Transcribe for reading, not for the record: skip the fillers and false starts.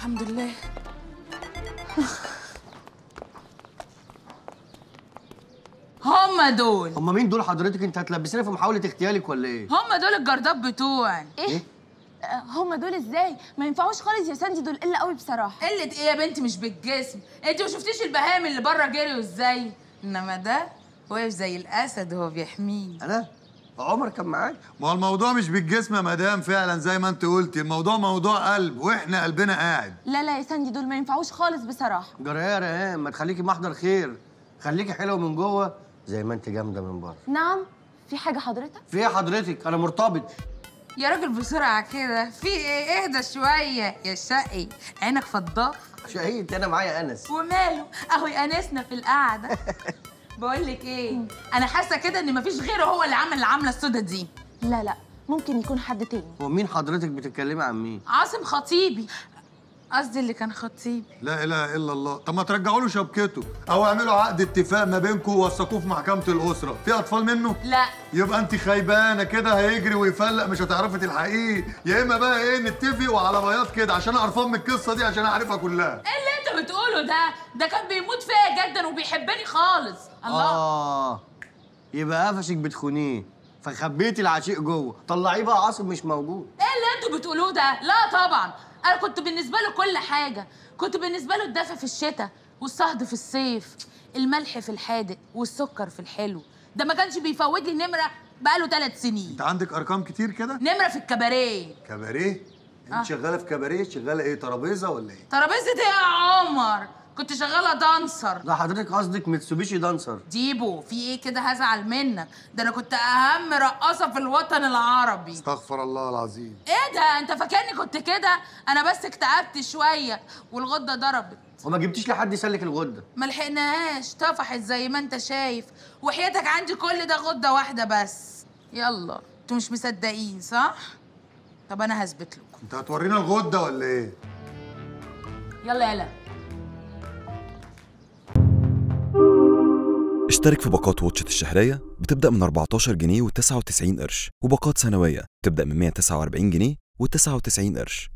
الحمد لله. هما دول. هما مين دول حضرتك؟ انت هتلبسيني في محاولة اغتيالك ولا ايه؟ هما دول الجردات بتوعي. ايه؟ هما دول ازاي؟ ما ينفعوش خالص يا ساندي، دول قله قوي بصراحه. قلة ايه يا بنتي؟ مش بالجسم. انت ما شفتيش البهايم اللي بره جريوا ازاي؟ انما ده واقف زي الاسد وهو بيحميني. انا؟ عمر كان معاك؟ ما هو الموضوع مش بالجسم يا مدام، فعلا زي ما انت قلتي، الموضوع موضوع قلب، واحنا قلبنا قاعد. لا لا يا ساندي، دول ما ينفعوش خالص بصراحه. جرى يا ريهام، ما تخليكي محضر خير، خليكي حلوه من جوه زي ما انت جامده من بره. نعم، في حاجه حضرتك؟ في ايه حضرتك؟ انا مرتبط. يا راجل بسرعة كده، في ايه؟ اهدى شوية يا شقي، عينك فضاء. شهيد انا معايا انس. وماله؟ اهو يأنسنا في القعدة. بقول لك ايه، انا حاسة كده ان مفيش غيره هو اللي عمل العملة السودا دي. لا لا، ممكن يكون حد تاني. هو مين حضرتك بتتكلمي عن مين؟ عاصم خطيبي، قصدي اللي كان خطيبي. لا اله الا الله. طب ما ترجعوا له شبكته او اعملوا عقد اتفاق ما بينكم ووثقوه في محكمه الاسره. في اطفال منه؟ لا. يبقى انت خيبانه كده، هيجري ويفلق مش هتعرفي تلحقيه. يا اما بقى ايه، نتفق وعلى بياض كده، عشان قرفان من القصه دي، عشان اعرفها كلها. ايه اللي انت بتقوله ده؟ ده كان بيموت فيا جدا وبيحبني خالص. الله. يبقى قفشك بتخونيه فخبيتي العشيق جوه، طلعيه بقى عاصم مش موجود. ايه اللي انتوا بتقولوه ده؟ لا طبعا، انا كنت بالنسبه له كل حاجه، كنت بالنسبه له الدفى في الشتاء والصهد في الصيف، الملح في الحادق والسكر في الحلو. ده ما كانش بيفوت لي نمره بقاله 3 سنين. انت عندك ارقام كتير كده؟ نمره في الكباريه. كباريه؟ انت شغاله في كباريه؟ شغاله ايه، ترابيزه ولا ايه؟ ترابيزه ايه يا عمر؟ كنت شغاله دانسر. ده حضرتك قصدك ميتسوبيشي دانسر. ديبو، في ايه كده؟ هزعل منك، ده انا كنت اهم رقاصه في الوطن العربي. استغفر الله العظيم. ايه ده؟ انت فاكرني كنت كده؟ انا بس اكتئبت شويه والغده ضربت. وما جبتيش لحد يسلك الغده؟ ما لحقناهاش، طفحت زي ما انت شايف، وحياتك عندي كل ده غده واحده بس. يلا، انتوا مش مصدقين صح؟ طب انا هثبت لكم. انت هتورينا الغده ولا ايه؟ يلا يلا. اشترك في باقات واتشت الشهرية بتبدأ من 14 جنيه و99 قرش، وباقات سنوية بتبدأ من 149 جنيه و99 قرش.